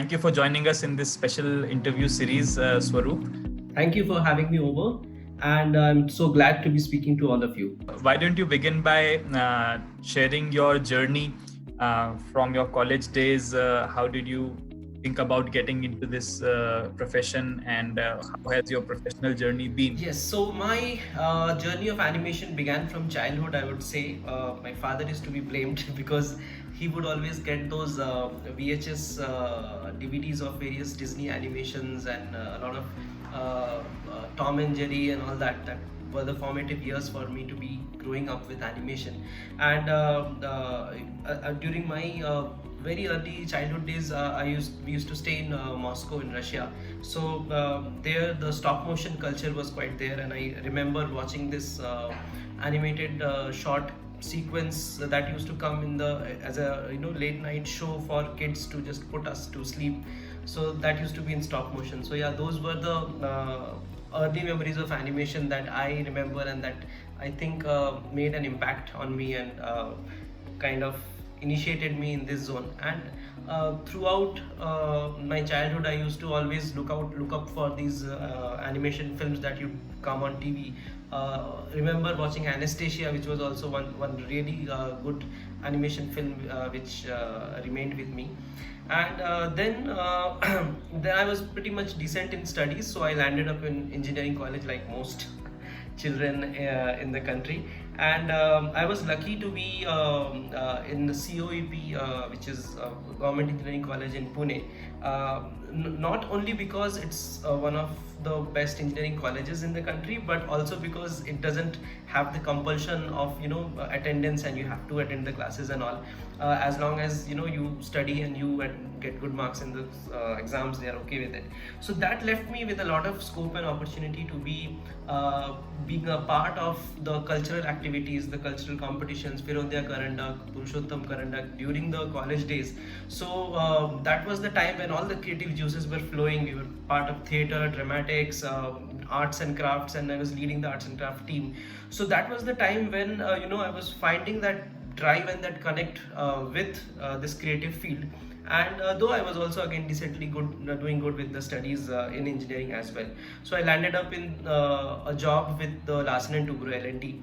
thank you for joining us in this special interview series, Swaroop. Thank you for having me over, and I'm so glad to be speaking to all of you. Why don't you begin by sharing your journey from your college days? How did you think about getting into this profession, and how has your professional journey been? Yes, so my journey of animation began from childhood, I would say. My father is to be blamed because he would always get those VHS DVDs of various Disney animations and a lot of Tom and Jerry and all that. That were the formative years for me to be growing up with animation. And during my very early childhood days, we used to stay in Moscow in Russia. So there the stop motion culture was quite there, and I remember watching this animated short sequence that used to come in the as a late night show for kids to just put us to sleep. So that used to be in stop motion. So yeah, those were the early memories of animation that I remember, and that I think made an impact on me and kind of initiated me in this zone. And throughout my childhood, I used to always look up for these animation films that would come on TV. Remember watching Anastasia, which was also one really good animation film which remained with me. And then I was pretty much decent in studies, so I landed up in engineering college like most children in the country. And I was lucky to be in the COEP, which is Government Engineering College in Pune. Not only because it's one of the best engineering colleges in the country, but also because it doesn't have the compulsion of attendance, and you have to attend the classes and all. As long as you study and you get good marks in the exams, they are okay with it. So that left me with a lot of scope and opportunity to be being a part of the cultural activities, the cultural competitions, Firodya Karandak, Purushottam Karandak during the college days. So that was the time when all the creative juices were flowing. We were part of theatre, dramatics, arts and crafts, and I was leading the arts and craft team. So that was the time when I was finding that drive and that connect with this creative field. And though I was also again decently good, doing good with the studies in engineering as well. So I landed up in a job with the Larsen and Toubro L&T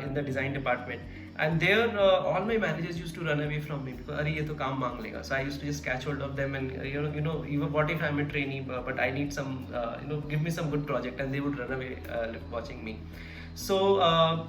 in the design department. And there all my managers used to run away from me because Are, ye to kaam mang lega. So I used to just catch hold of them and even what if I'm a trainee, but I need some give me some good project, and they would run away watching me. So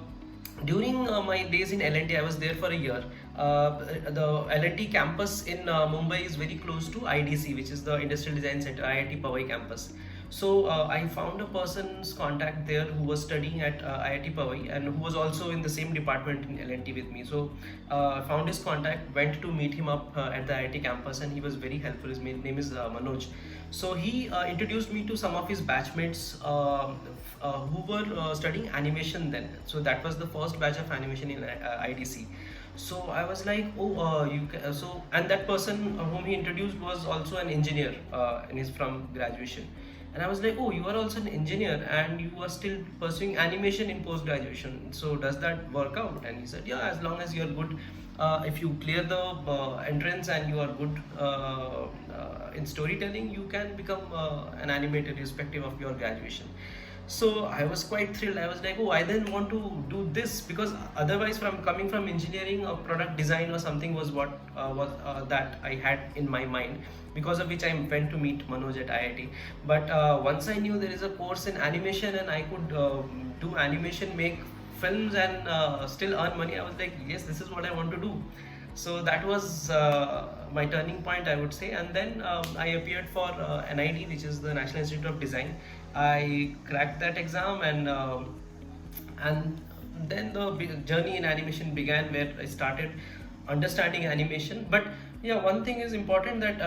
during my days in L&T, I was there for a year. The L&T campus in Mumbai is very close to IDC, which is the Industrial Design Center, IIT Powai campus. So I found a person's contact there who was studying at IIT Powai and who was also in the same department in L&T with me. So I found his contact, went to meet him up at the IIT campus, and he was very helpful. His name is Manoj. So he introduced me to some of his batchmates who were studying animation then. So that was the first batch of animation in IDC. So I was like, oh, so, and that person whom he introduced was also an engineer, and he's from graduation. And I was like, oh, you are also an engineer and you are still pursuing animation in post graduation. So does that work out? And he said, yeah, as long as you're good, if you clear the entrance and you are good in storytelling, you can become an animator irrespective of your graduation. So I was quite thrilled. I was like, oh, I then want to do this, because otherwise, from coming from engineering or product design or something was what that I had in my mind, because of which I went to meet Manoj at IIT. But once I knew there is a course in animation and I could do animation, make films, and still earn money, I was like, yes, this is what I want to do. So that was my turning point, I would say. And then I appeared for NID, which is the National Institute of Design. I cracked that exam, and then the journey in animation began, where I started understanding animation. But yeah, one thing is important, that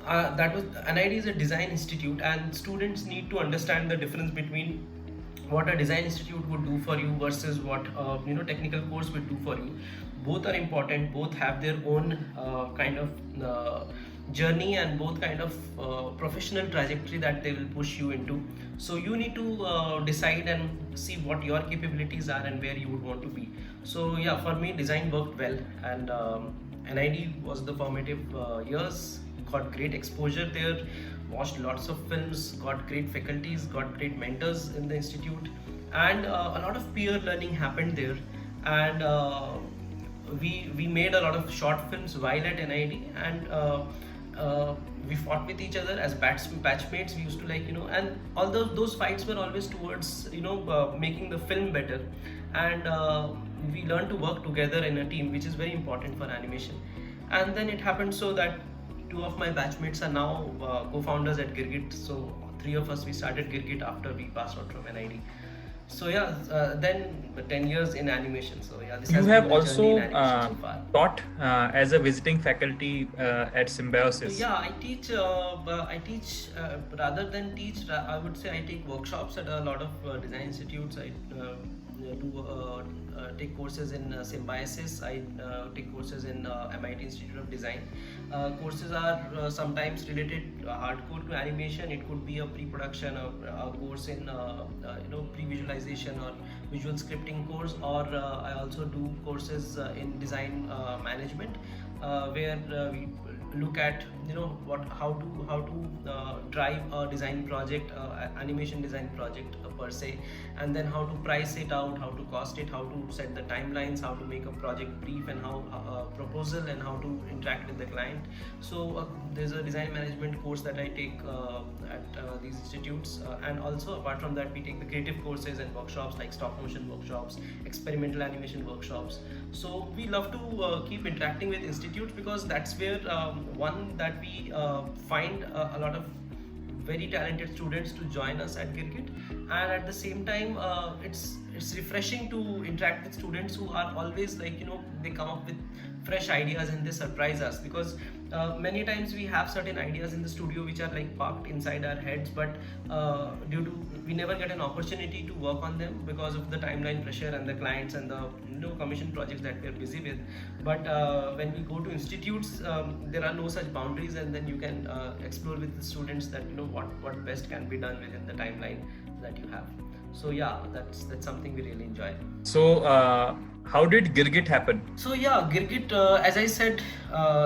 that was NID is a design institute, and students need to understand the difference between what a design institute would do for you versus what technical course would do for you. Both are important, both have their own kind of journey, and both kind of professional trajectory that they will push you into. So you need to decide and see what your capabilities are and where you would want to be. So yeah, for me design worked well, and NID was the formative years. got great exposure there, watched lots of films, got great faculties, got great mentors in the institute, and a lot of peer learning happened there. And we made a lot of short films while at NID, and we fought with each other as batchmates. We used to, like, and all those fights were always towards making the film better, and we learned to work together in a team, which is very important for animation. And then it happened so that two of my batchmates are now co-founders at Girgit. So three of us, we started Girgit after we passed out from NID. So yeah, then 10 years in animation. So yeah, this You has have been the journey also in animation so far. taught as a visiting faculty at So Symbiosis. yeah, I teach. I teach rather than teach. I would say I take workshops at a lot of design institutes. I do take courses in Symbiosis. I take courses in MIT Institute of Design. Courses are sometimes related hardcore to animation. It could be a pre-production or a course in pre-visualization or visual scripting course, or I also do courses in design management, where we look at how to drive a design project, animation design project per se, and then how to price it out, how to cost it, how to set the timelines, how to make a project brief, and how proposal, and how to interact with the client. So there's a design management course that I take at these institutes, and also apart from that, we take the creative courses and workshops like stop motion workshops, experimental animation workshops. So we love to keep interacting with institutes, because that's where one, that we find a lot of very talented students to join us at Girgit, and at the same time it's refreshing to interact with students who are always, like, they come up with fresh ideas and they surprise us, because many times we have certain ideas in the studio which are like parked inside our heads, but due to we never get an opportunity to work on them because of the timeline pressure and the clients and the commission projects that we are busy with. But when we go to institutes, there are no such boundaries, and then you can explore with the students that what best can be done within the timeline that you have. So yeah, that's something we really enjoy. So how did Girgit happen? So yeah, Girgit, as I said,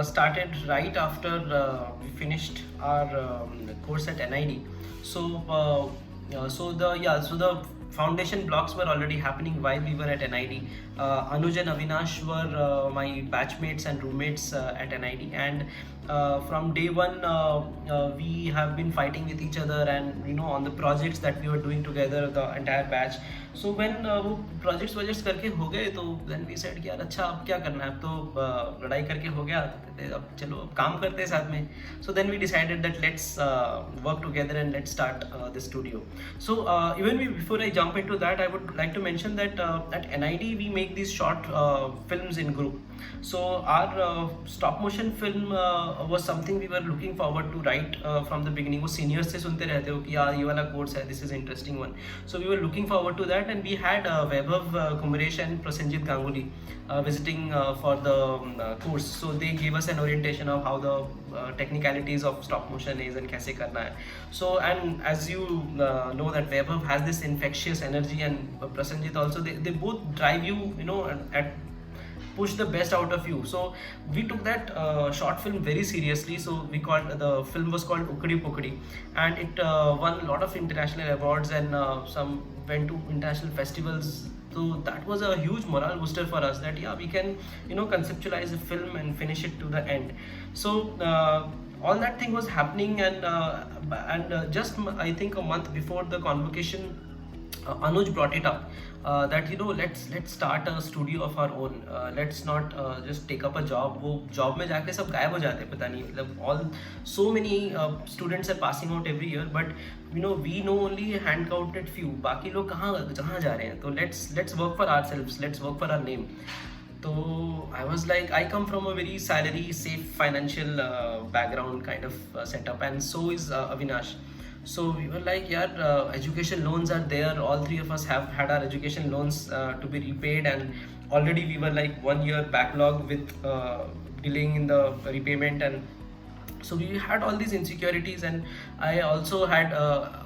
started right after we finished our course at NID. So the foundation blocks were already happening while we were at NID. Anuj and Avinash were my batchmates and roommates at NID, and from day one we have been fighting with each other, and on the projects that we were doing together, the entire batch. So when वो projects करके हो गए, तो then we said कि यार अच्छा अब क्या करना है, अब तो लड़ाई करके हो गया, अब चलो अब काम करते हैं साथ में. So then we decided that let's work together and let's start the studio. So before I jump into that, I would like to mention that at NID we make these short films in group. So our stop motion film was something we were looking forward to write from the beginning. वो seniors से सुनते रहते हो कि यार ये वाला course है, this is interesting one. So we were looking forward to that, and we had Vaibhav Kumaresh and Prasenjit Ganguly visiting for the course. So they gave us an orientation of how the technicalities of stop motion is and कैसे करना है. So, and as you know that Vaibhav has this infectious energy, and Prasenjit also, they both drive you, at push the best out of you. So we took that short film very seriously. So the film was called Ukadi Pukadi, and it won a lot of international awards, and some went to international festivals. So that was a huge morale booster for us, that yeah, we can conceptualize a film and finish it to the end. So all that thing was happening, and just I think a month before the convocation, Anuj brought it up, that let's start a studio of our own. Let's not just take up a job. वो job में जाके सब गायब हो जाते हैं, पता नहीं, मतलब so many students are passing out every year, but we know only hand counted few. बाकी लोग कहाँ जा रहे हैं? तो let's work for ourselves. Let's work for our name. So I was like, I come from a very salary safe financial background kind of setup, and so is Avinash. So we were like, yeah, education loans are there. All three of us have had our education loans to be repaid, and already we were like 1 year backlog with delaying in the repayment, and so we had all these insecurities. And I also had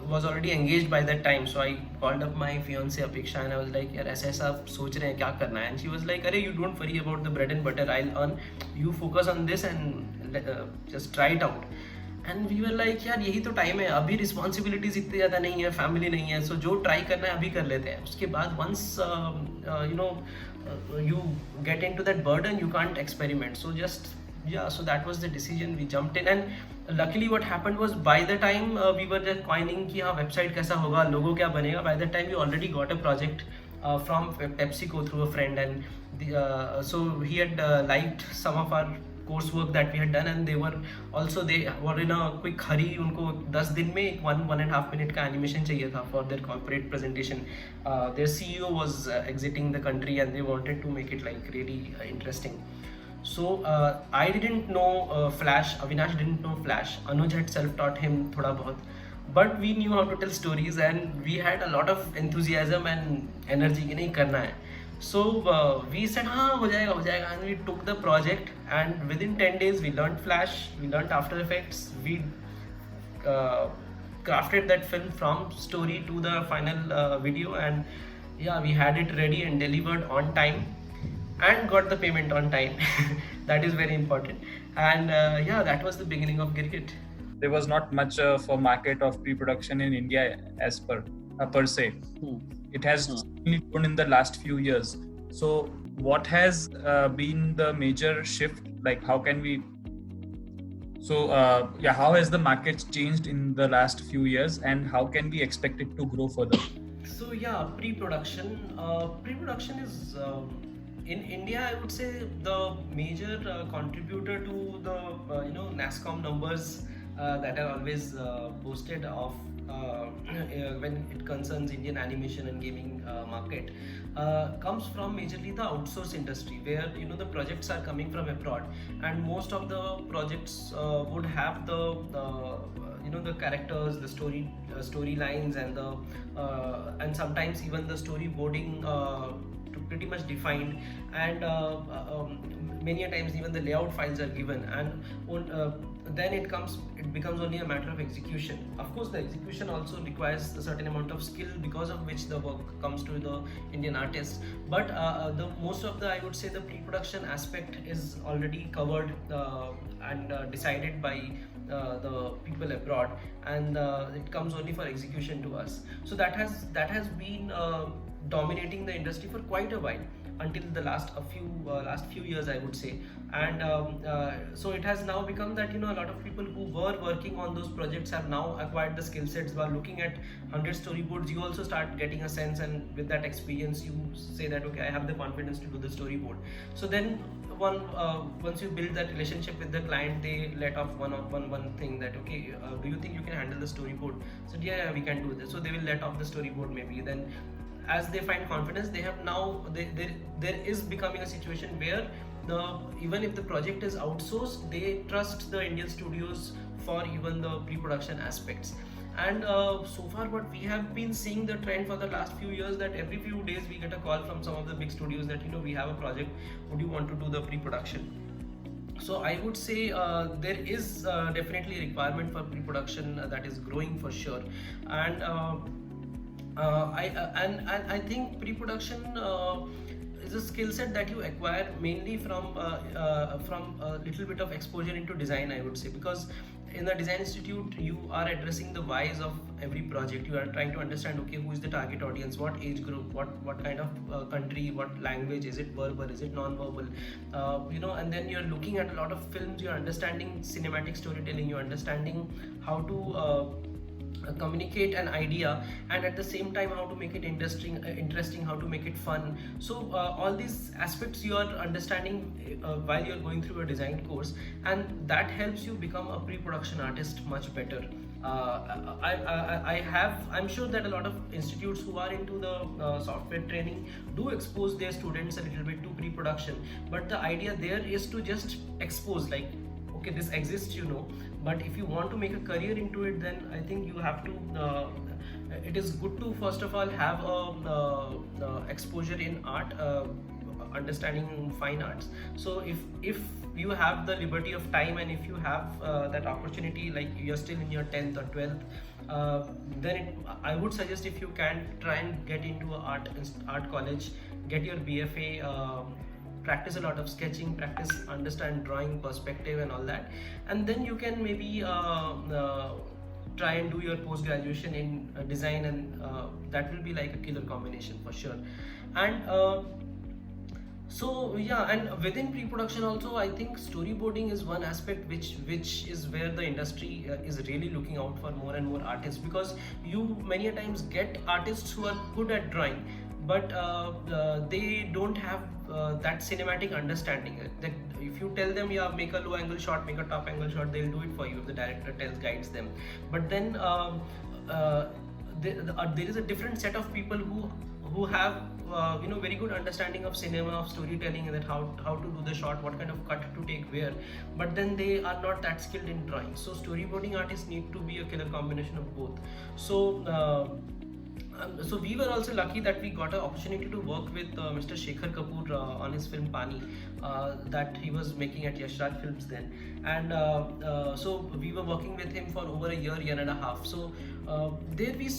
was already engaged by that time. So I called up my fiance Apeksha, and I was like, यार ऐसा सोच रहे हैं, क्या करना है? And she was like, अरे you don't worry about the bread and butter, I'll earn, you focus on this and just try it out. And we were like यार यही तो टाइम है, अभी रिस्पॉन्सिबिलिटीज इतनी ज़्यादा नहीं है, फैमिली नहीं है, सो जो ट्राई करना है अभी कर लेते हैं. उसके बाद once you know you get into that burden, you can't experiment. So just yeah, so that was the decision. We jumped in, and luckily what happened was by the time we were just coining कि हाँ website कैसा होगा, logo क्या बनेगा, by the time we already got a project from PepsiCo through a friend, and so he had liked some of our coursework that we had done, and they were in a quick hurry. उनको 10 दिन में एक 1.5 minute का animation चाहिए था for their corporate presentation. Their CEO was exiting the country, and they wanted to make it like really interesting. So I didn't know Flash. Avinash didn't know Flash. Anuj had self-taught him थोड़ा बहुत, but we knew how to tell stories, and we had a lot of enthusiasm and energy कि नहीं करना है. So we said हाँ हो जाएगा, and we took the project, and within 10 days we learned Flash, we learned After Effects, we crafted that film from story to the final video, and yeah, we had it ready and delivered on time and got the payment on time. That is very important. And yeah, that was the beginning of Girgit. There was not much of a market of pre-production in India as per se. It has only grown in the last few years. So what has been the major shift? Like how can we? So how has the market changed in the last few years, and how can we expect it to grow further? So yeah, pre-production is in India, I would say the major contributor to the NASSCOM numbers that are always boasted of when it concerns Indian animation and gaming market comes from majorly the outsource industry, where the projects are coming from abroad, and most of the projects would have the the characters, the storylines, and the and sometimes even the storyboarding pretty much defined, and many a times even the layout files are given, and then it becomes only a matter of execution. Of course, the execution also requires a certain amount of skill, because of which the work comes to the Indian artists. But the most of the, I would say, the pre-production aspect is already covered and decided by the people abroad, and it comes only for execution to us. So that has been dominating the industry for quite a while, until the last few years, I would say. And so it has now become that a lot of people who were working on those projects have now acquired the skill sets. While looking at 100 storyboards, you also start getting a sense, and with that experience you say that okay, I have the confidence to do the storyboard. So then once you build that relationship with the client, they let off one thing that okay, do you think you can handle the storyboard? So yeah, we can do this. So they will let off the storyboard maybe. Then as they find confidence, they have now there is becoming a situation where even if the project is outsourced, they trust the Indian studios for even the pre-production aspects. And so far what we have been seeing the trend for the last few years, that every few days we get a call from some of the big studios that we have a project, would you want to do the pre-production? So I would say there is definitely a requirement for pre-production that is growing for sure. And I think pre-production is a skill set that you acquire mainly from a little bit of exposure into design, I would say, because in the Design Institute you are addressing the whys of every project. You are trying to understand okay, who is the target audience, what age group, what kind of country, what language, is it verbal, is it non-verbal, and then you're looking at a lot of films, you're understanding cinematic storytelling, you're understanding how to communicate an idea, and at the same time how to make it interesting, how to make it fun. So all these aspects you are understanding while you're going through a design course, and that helps you become a pre-production artist much better. I'm sure that a lot of institutes who are into the software training do expose their students a little bit to pre-production, but the idea there is to just expose, like, okay, this exists, but if you want to make a career into it, then I think you have to it is good to first of all have a exposure in art, understanding fine arts. So if you have the liberty of time, and if you have that opportunity, like you're still in your 10th or 12th, then I would suggest, if you can, try and get into a art college, get your BFA, practice a lot of sketching, practice, understand drawing, perspective and all that, and then you can maybe try and do your post graduation in design, and that will be like a killer combination for sure. And so yeah, and within pre-production also, I think storyboarding is one aspect which is where the industry is really looking out for more and more artists, because you many a times get artists who are good at drawing, but they don't have that cinematic understanding. That if you tell them, yeah, make a low angle shot, make a top angle shot, they'll do it for you if the director guides them. But then there is a different set of people who have very good understanding of cinema, of storytelling, and that how to do the shot, what kind of cut to take where, but then they are not that skilled in drawing. So storyboarding artists need to be a killer combination of both. So we were also lucky that we got an opportunity to work with Mr. Shekhar Kapoor on his film Pani that he was making at Yash Raj Films then, and so we were working with him for over a year and a half. So there we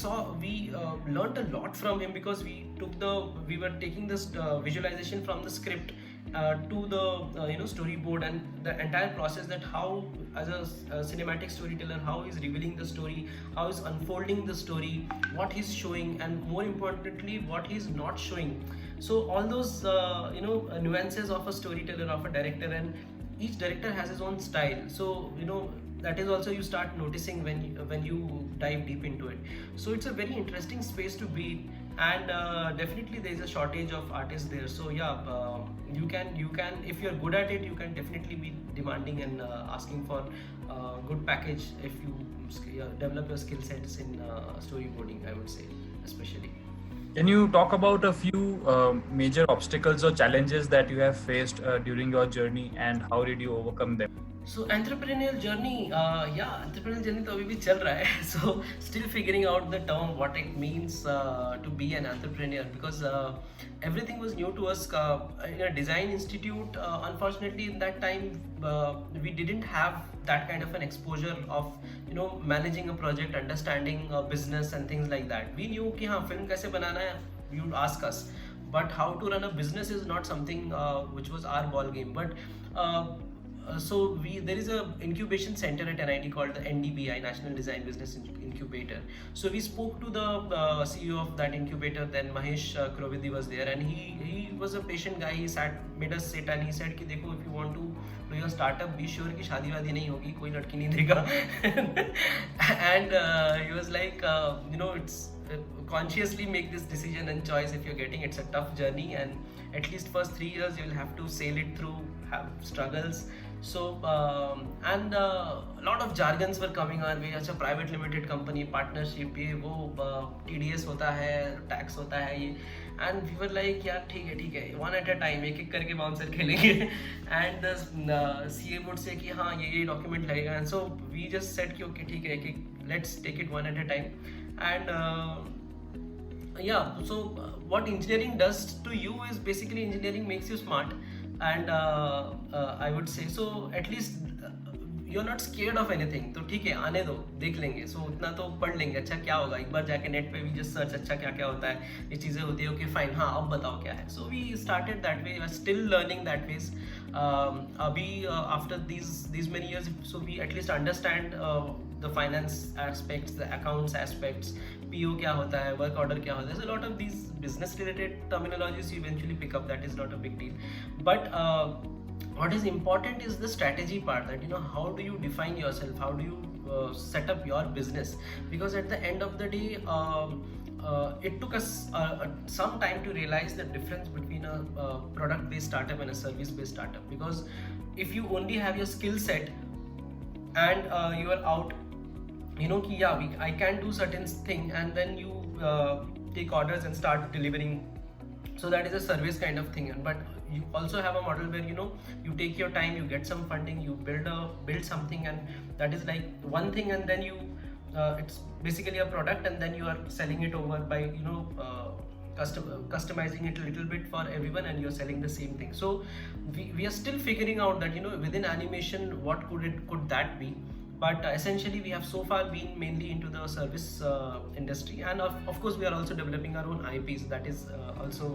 learned a lot from him, because we were taking this visualization from the script to the storyboard, and the entire process, that how as a cinematic storyteller, how he's revealing the story, how he's unfolding the story, what he's showing, and more importantly what he's not showing. So all those nuances of a storyteller, of a director, and each director has his own style. So that is also you start noticing when you dive deep into it. So it's a very interesting space to be, and definitely there is a shortage of artists there. So yeah, you can if you're good at it, you can definitely be demanding and asking for good package if you develop your skill sets in storyboarding, I would say, especially. Can you talk about a few major obstacles or challenges that you have faced during your journey, and how did you overcome them? So entrepreneurial journey, entrepreneurial journey तो अभी भी चल रहा है. So still figuring out the term, what it means to be an entrepreneur, because everything was new to us. In a design institute, unfortunately in that time we didn't have that kind of an exposure of managing a project, understanding business and things like that. We knew कि हाँ film कैसे बनाना है, you ask us, but how to run a business is not something which was our ball game. But so there is a incubation center at NIT called the NDBI, National Design Business Incubator. So we spoke to the CEO of that incubator. Then Mahesh Krovidi was there, and he was a patient guy. He made us sit, and he said कि देखो, if you want to do your startup, be sure कि शादी वादी नहीं होगी, कोई लड़की नहीं देगा. And he was like, it's consciously make this decision and choice if you're getting. It's a tough journey, and at least first 3 years you'll have to sail it through, have struggles. So and a lot of jargons were coming our way. अच्छा, private limited company, partnership, ये वो TDS होता है, tax होता है ये, and we were like यार ठीक है, one at a time, एक करके bouncer खेलेंगे. And the CA would say कि हाँ ये document लगेगा, and so we just said कि okay ठीक है, let's take it one at a time. And so what engineering does to you is basically engineering makes you smart. And I would say, so at least you're not scared of anything. तो ठीक है, आने दो, देख लेंगे. So उतना तो पढ़ लेंगे, अच्छा क्या होगा, एक बार जाके नेट पे भी just search, अच्छा क्या क्या होता है, ये चीज़ें होती है, okay fine, हाँ अब बताओ क्या है. So we started that way. We are still learning that ways. अभी after these many years, so we at least understand the finance aspects, the accounts aspects, PO क्या होता है, work order क्या होता है. So a lot of these business related terminologies you eventually pick up. That is not a big deal. But what is important is the strategy part, that how do you define yourself, how do you set up your business, because at the end of the day it took us some time to realize the difference between a product based startup and a service based startup. Because if you only have your skill set and you are out, कि I can do certain thing, and then you take orders and start delivering, so that is a service kind of thing. But you also have a model where you take your time, you get some funding, you build something, and that is like one thing, and then you it's basically a product, and then you are selling it over by customizing it a little bit for everyone, and you're selling the same thing. So we are still figuring out that within animation what could that be. But essentially we have so far been mainly into the service industry, and of course we are also developing our own IPs. That is also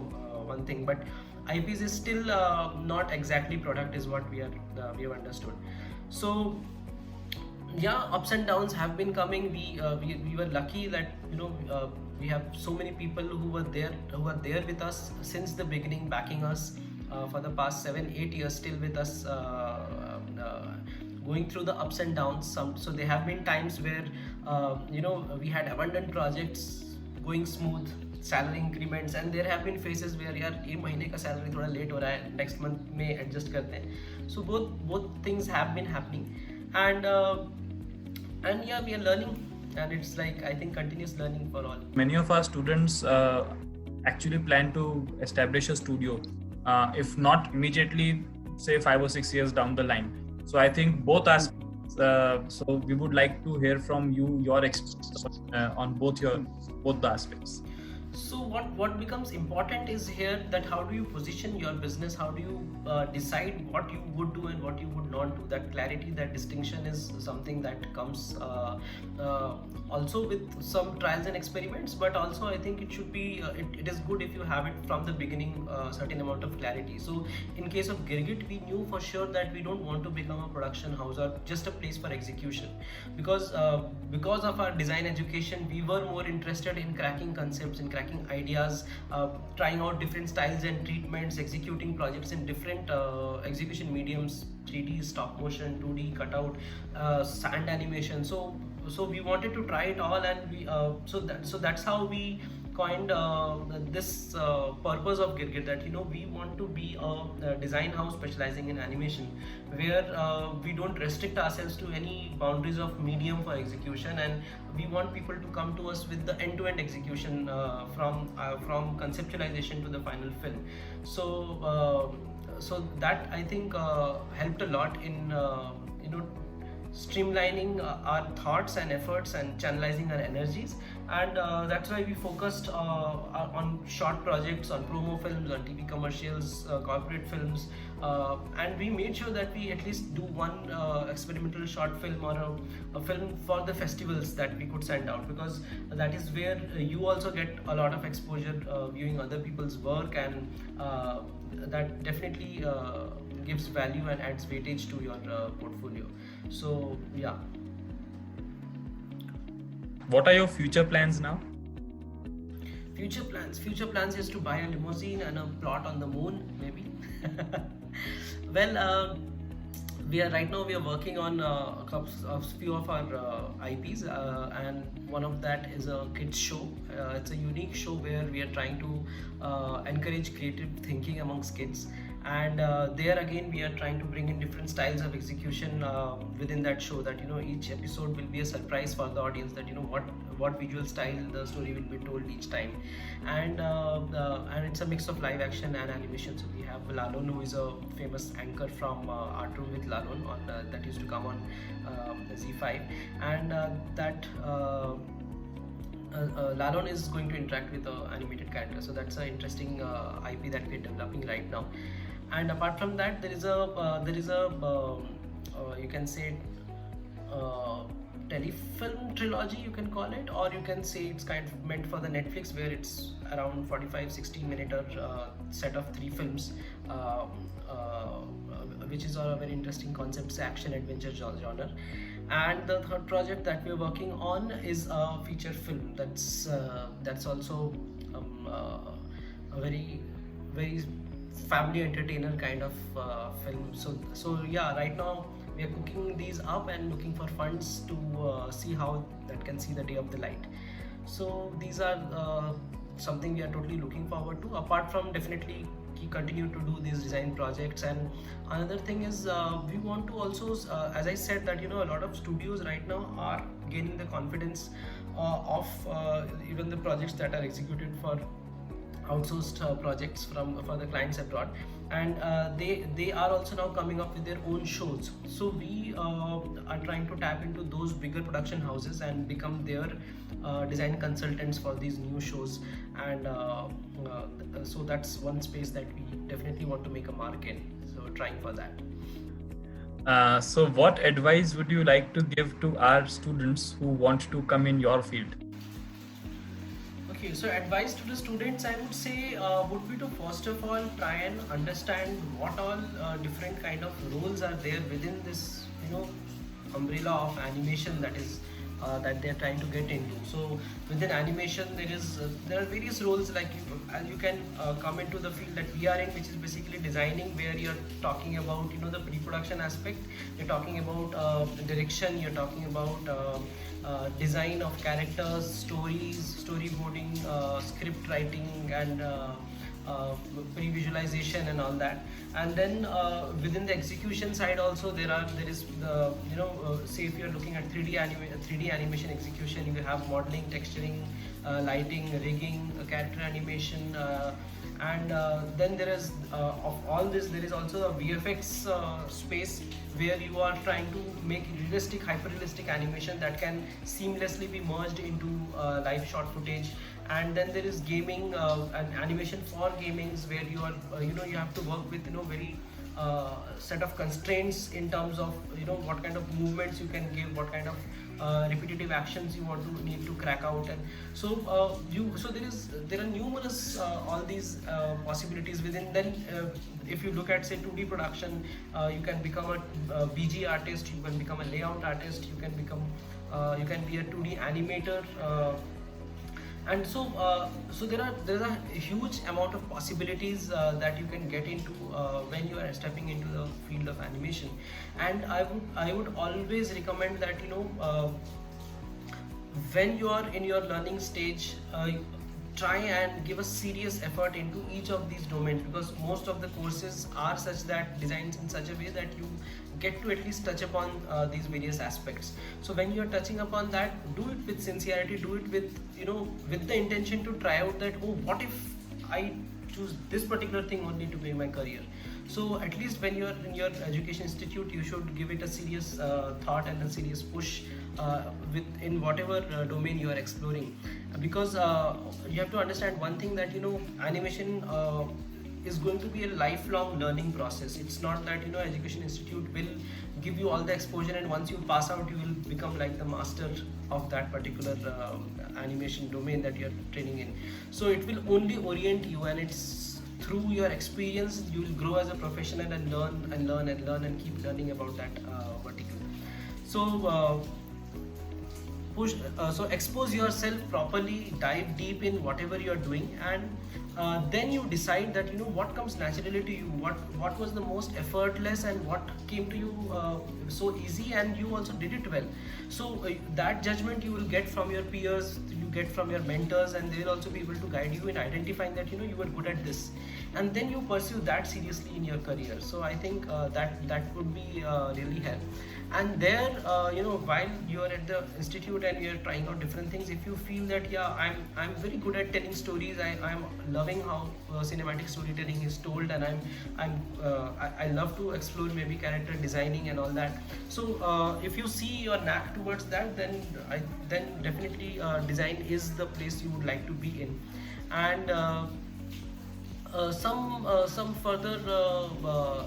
one thing. But IPs is still not exactly product is what we have understood. So yeah, ups and downs have been coming. We were lucky that we have so many people who are there with us since the beginning, backing us for the past 7-8 years, still with us, going through the ups and downs. So there have been times where we had abundant projects going smooth, salary increments, and there have been phases where यार ये महीने का salary थोड़ा late हो रहा है, next month में adjust करते हैं. So both things have been happening, and yeah, we are learning, and it's like, I think, continuous learning for all. Many of our students actually plan to establish a studio, if not immediately, say 5 or 6 years down the line. So I think both aspects. So we would like to hear from you your experience on both the aspects. So what becomes important is here that how do you position your business, how do you decide what you would do and what you would not do. That clarity, that distinction is something that comes also with some trials and experiments, but also I think it should be it is good if you have it from the beginning, certain amount of clarity. So in case of Girgit, we knew for sure that we don't want to become a production house or just a place for execution, because of our design education, we were more interested in cracking concepts, in cracking ideas, trying out different styles and treatments, executing projects in different execution mediums, 3D, stop motion, 2D, cutout, sand animation. So we wanted to try it all, and we so that's how we coined this purpose of Girgit, that we want to be a design house specializing in animation, where we don't restrict ourselves to any boundaries of medium for execution, and we want people to come to us with the end-to-end execution, from conceptualization to the final film. So that, I think, helped a lot in streamlining our thoughts and efforts and channelizing our energies, and that's why we focused on short projects, on promo films, on TV commercials, corporate films, and we made sure that we at least do one experimental short film or a film for the festivals that we could send out, because that is where you also get a lot of exposure viewing other people's work, and that definitely gives value and adds weightage to your portfolio. So yeah. What are your future plans now? Future plans is to buy a limousine and a plot on the moon, maybe. Well, we are working on a few of our IPs, and one of that is a kids show. It's a unique show where we are trying to encourage creative thinking amongst kids, and there again we are trying to bring in different styles of execution within that show, that each episode will be a surprise for the audience, that what visual style the story will be told each time, and it's a mix of live action and animation. So we have Lalon, who is a famous anchor from Art Room with Lalon that used to come on Z5, and Lalon is going to interact with an animated character. So that's an interesting IP that we're developing right now. And apart from that, there is a you can say telefilm trilogy, you can call it, or you can say it's kind of meant for the Netflix, where it's around 45-60 minute set of 3 films, which is a very interesting concept, action adventure genre. And the third project that we're working on is a feature film that's also a very family entertainer kind of film. So yeah, right now we are cooking these up and looking for funds to see how that can see the day of the light. So these are something we are totally looking forward to, apart from definitely continue to do these design projects. And another thing is, we want to also, as I said, that a lot of studios right now are gaining the confidence of even the projects that are executed for outsourced projects for the clients abroad, and they are also now coming up with their own shows. So we are trying to tap into those bigger production houses and become their design consultants for these new shows, and so that's one space that we definitely want to make a mark in, so trying for that. So what advice would you like to give to our students who want to come in your field? Okay, so advice to the students, I would say, would be to first of all try and understand what all different kind of roles are there within this, umbrella of animation that is that they're trying to get into. So within animation, there are various roles like you can come into the field that we are in, which is basically designing, where you're talking about the pre-production aspect. You're talking about direction. You're talking about design of characters, stories, storyboarding, script writing, and pre-visualization and all that. And then within the execution side also there is the say if you're looking at 3D animation execution, you have modeling, texturing, lighting, rigging, character animation, and then there is of all this there is also a VFX space where you are trying to make realistic, hyper realistic animation that can seamlessly be merged into live shot footage. And then there is gaming and animation for gamings, where you are you have to work with very set of constraints in terms of what kind of movements you can give, what kind of repetitive actions you want to need to crack out. And so there are numerous all these possibilities within. Then if you look at say 2D production, you can become a BG artist, you can become a layout artist, you can be a 2D animator, and so there's a huge amount of possibilities that you can get into when you are stepping into the field of animation. And I would always recommend that when you are in your learning stage, try and give a serious effort into each of these domains, because most of the courses are such that designed in such a way that you get to at least touch upon these various aspects. So when you're touching upon that, do it with sincerity, do it with with the intention to try out that, oh, what if I choose this particular thing only to be my career. So at least when you're in your education institute, you should give it a serious thought and a serious push in whatever domain you are exploring, because you have to understand one thing, that animation is going to be a lifelong learning process. It's not that education institute will give you all the exposure and once you pass out you will become like the master of that particular animation domain that you're training in. So it will only orient you, and it's through your experience you will grow as a professional and learn and learn and learn and keep learning about that vertical. So so expose yourself properly, dive deep in whatever you're doing, and then you decide that what comes naturally to you, what was the most effortless and what came to you so easy, and you also did it well. So that judgment you will get from your peers, you get from your mentors, and they will also be able to guide you in identifying that you were good at this, and then you pursue that seriously in your career. So I think that would be really help. And there while you are at the institute and you're trying out different things, if you feel that I'm very good at telling stories, I'm loving how cinematic storytelling is told, and I love to explore maybe character designing and all that. So if you see your knack towards that, then definitely design is the place you would like to be in. And some further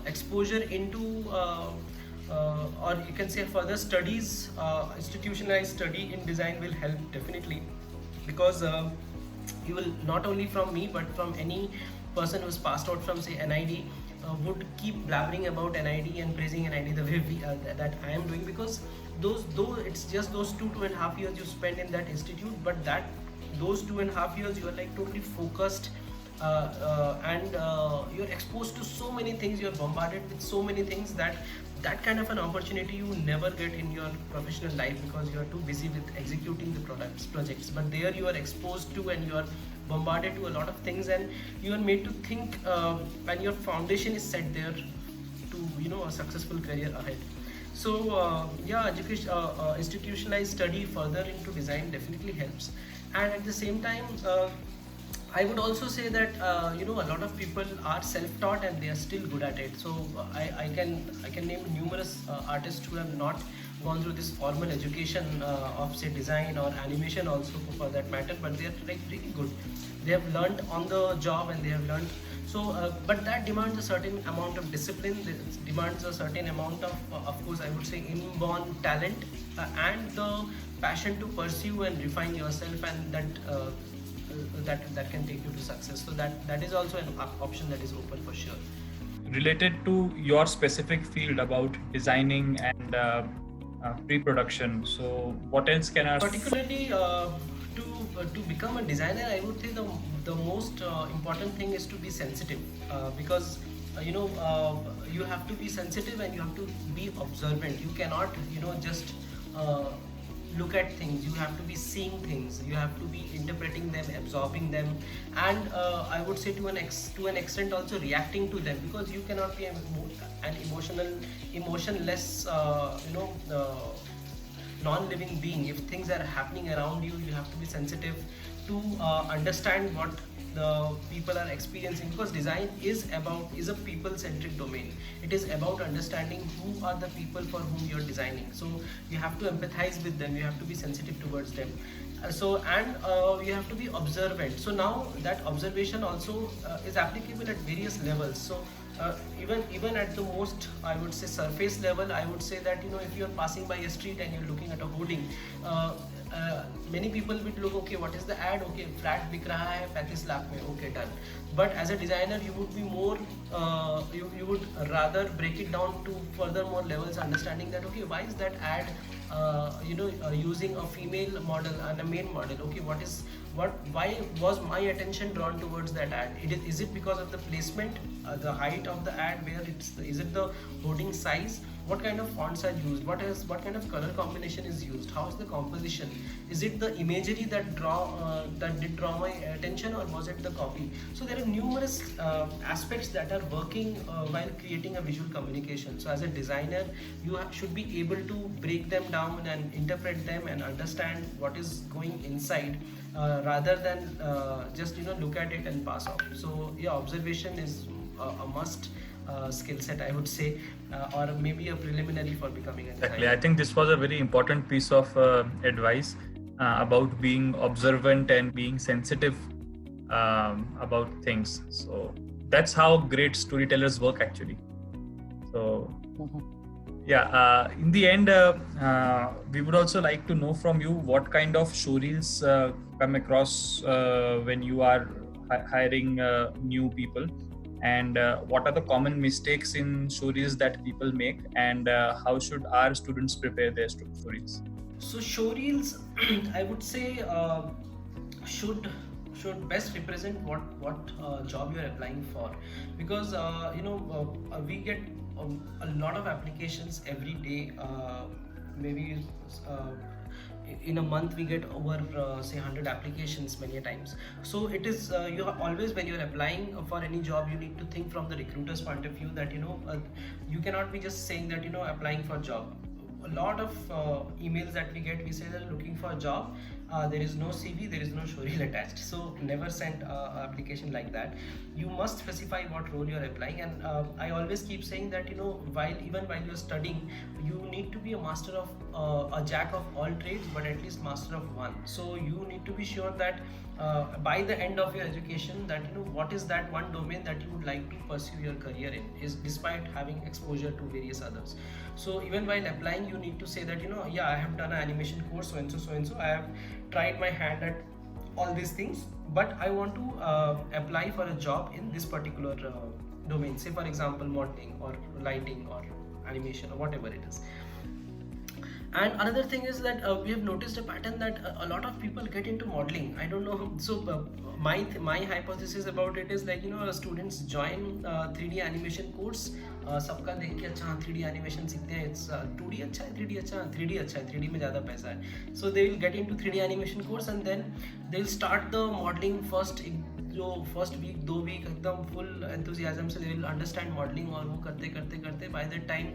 exposure into or you can say further studies, institutionalized study in design will help definitely, because you will not only from me but from any person who's passed out from say NID would keep blabbering about NID and praising NID the way that I am doing, because though it's just those 2.5 years you spend in that institute, but those 2.5 years you are like totally focused, and you're exposed to so many things, you're bombarded with so many things that kind of an opportunity you never get in your professional life, because you are too busy with executing the projects. But there you are exposed to, and you are bombarded to a lot of things, and you are made to think, and your foundation is set there to a successful career ahead. So education, institutionalized study further into design definitely helps. And at the same time, I would also say that a lot of people are self-taught and they are still good at it. So I can name numerous artists who have not gone through this formal education of say design or animation also for that matter, but they are like really good. They have learned on the job, and they have learned. So but that demands a certain amount of discipline. It demands a certain amount of course I would say inborn talent, and the passion to pursue and refine yourself, and that that can take you to success. So that is also an option that is open for sure. Related to your specific field about designing and pre-production, so what else can our Particularly to become a designer, I would say the most important thing is to be sensitive, because you have to be sensitive and you have to be observant. You cannot just uh, look at things. You have to be seeing things, you have to be interpreting them, absorbing them, and I would say to an extent also reacting to them, because you cannot be an emotionless non-living being. If things are happening around you, you have to be sensitive to understand what the people are experiencing, because design is a people-centric domain. It is about understanding who are the people for whom you're designing. So you have to empathize with them, you have to be sensitive towards them. You have to be observant. So now that observation also is applicable at various levels. So even at the most, I would say, surface level, I would say that if you're passing by a street and you're looking at a hoarding, many people will look, okay, what is the ad? Okay, flat बिक रहा है 35 लाख में, okay, done. But as a designer, you would be more you would rather break it down to further more levels, understanding that, okay, why is that ad using a female model and a male model? Okay, why was my attention drawn towards that ad? Is it because of the placement, the height of the ad, is it the hoarding size? What kind of fonts are used? What kind of color combination is used? How is the composition? Is it the imagery that did draw my attention, or was it the copy? So there are numerous aspects that are working while creating a visual communication. So as a designer, you should be able to break them down and interpret them and understand what is going inside, rather than just look at it and pass off. So yeah, observation is a must skill set, I would say, or maybe a preliminary for becoming a designer. Exactly. I think this was a very important piece of advice about being observant and being sensitive about things. So that's how great storytellers work, actually. So yeah, in the end, we would also like to know from you what kind of showreels come across when you are hiring new people, and what are the common mistakes in showreels that people make, and how should our students prepare their showreels? So showreels, I would say, should best represent what job you are applying for, because we get a lot of applications every day. Maybe in a month we get over say 100 applications many a times. So it is you are always, when you are applying for any job, you need to think from the recruiter's point of view, that you cannot be just saying that applying for job. A lot of emails that we get, we say that looking for a job, there is no CV, there is no showreel attached. So never send a application like that. You must specify what role you are applying, and I always keep saying that while you're studying, you need to be a master of a jack of all trades, but at least master of one. So you need to be sure that by the end of your education, that what is that one domain that you would like to pursue your career in, is despite having exposure to various others. So even while applying, you need to say that yeah, I have done an animation course, so and so, I have tried my hand at all these things, but I want to apply for a job in this particular domain, say for example modeling or lighting or animation or whatever it is. And another thing is that we have noticed a pattern that a lot of people get into modeling. I don't know. So my hypothesis about it is like students join 3D animation course. सबका देख के अच्छा 3D animation सीखते हैं. It's 2D अच्छा है, 3D अच्छा है, 3D अच्छा है, 3D में ज़्यादा पैसा है. So they will get into 3D animation course, and then they will start the modeling first week 2 week एकदम full enthusiasm से they will understand modeling, और वो करते by the time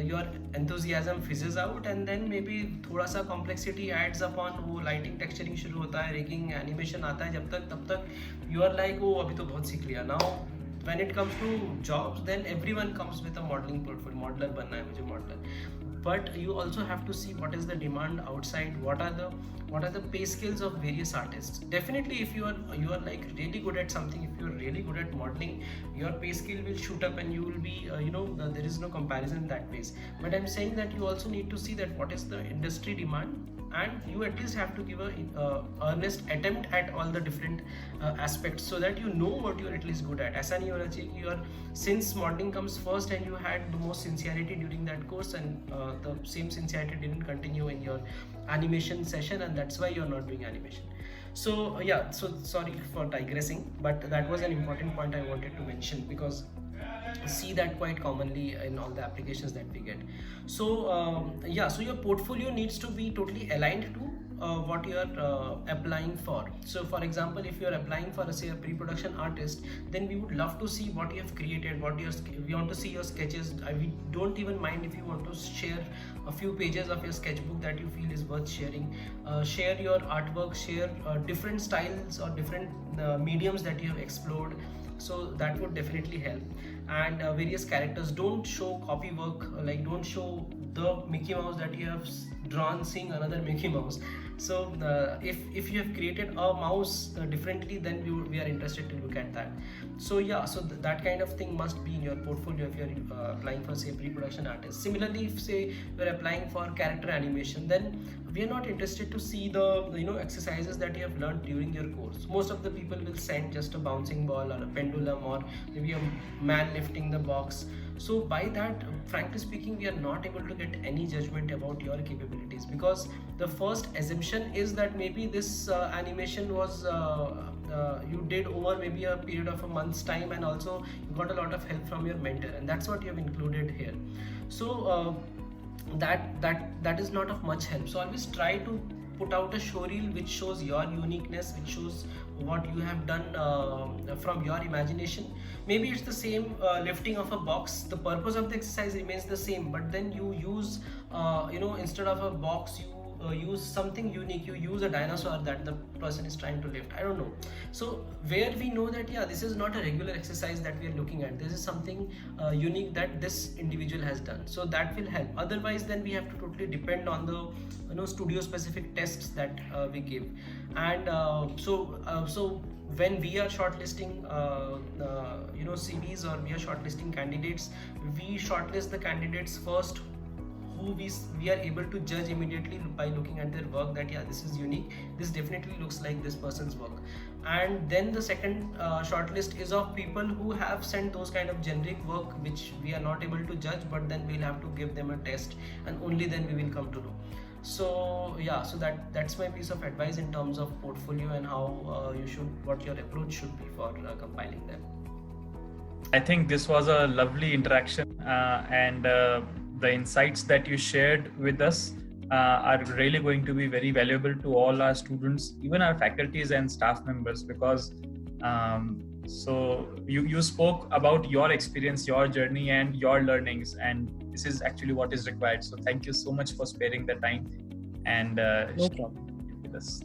your enthusiasm fizzes out, and then maybe थोड़ा सा complexity adds upon, वो lighting texturing शुरू होता है, rigging animation आता है, तब तक you are like, oh अभी तो बहुत सीख लिया. Now when it comes to jobs, then everyone comes with a modeling portfolio. Modeler बनना है मुझे, modeler. But you also have to see what is the demand outside, what are the pay scales of various artists. Definitely if you are like really good at something, if you are really good at modeling, your pay scale will shoot up, and you will be there is no comparison in that case. But I'm saying that you also need to see that what is the industry demand, and you at least have to give a earnest attempt at all the different aspects, so that you know what you're at least good at. ऐसा नहीं होना चाहिए कि you are, since modeling comes first and you had the most sincerity during that course, and the same sincerity didn't continue in your animation session, and that's why you're not doing animation. So yeah, so sorry for digressing, but that was an important point I wanted to mention, because see that quite commonly in all the applications that we get. So yeah, so your portfolio needs to be totally aligned to what you are applying for. So for example, if you are applying for say a pre-production artist, then we would love to see what you have created, we want to see your sketches. We don't even mind if you want to share a few pages of your sketchbook that you feel is worth sharing. Share your artwork, share different styles or different mediums that you have explored, so that would definitely help. And various characters, don't show copy work, like don't show the Mickey Mouse that you have drawn seeing another Mickey Mouse. So if you have created a mouse differently, then we are interested to look at that. So yeah, so that kind of thing must be in your portfolio if you are applying for say pre-production artist. Similarly, if say you are applying for character animation, then we are not interested to see the exercises that you have learned during your course. Most of the people will send just a bouncing ball or a pendulum, or maybe a man lifting the box. So by that, frankly speaking, we are not able to get any judgment about your capabilities, because the first assumption is that maybe this animation was you did over maybe a period of a month's time, and also you got a lot of help from your mentor, and that's what you have included here. So that is not of much help. So always try to put out a showreel which shows your uniqueness, which shows what you have done from your imagination. Maybe it's the same lifting of a box, the purpose of the exercise remains the same, but then you use instead of a box, you use something unique. You use a dinosaur that the person is trying to lift, I don't know. So where we know that yeah, this is not a regular exercise that we are looking at, this is something unique that this individual has done, so that will help. Otherwise then we have to totally depend on the studio specific tests that we give. And so when we are shortlisting CVs, or we are shortlisting candidates, we shortlist the candidates first who we are able to judge immediately by looking at their work, that yeah, this is unique, this definitely looks like this person's work. And then the second shortlist is of people who have sent those kind of generic work which we are not able to judge, but then we'll have to give them a test, and only then we will come to know. So yeah, so that's my piece of advice in terms of portfolio and how what your approach should be for compiling them. I think this was a lovely interaction, and the insights that you shared with us are really going to be very valuable to all our students, even our faculties and staff members, because so you spoke about your experience, your journey, and your learnings, and this is actually what is required. So thank you so much for sparing the time and No problem. sharing with us.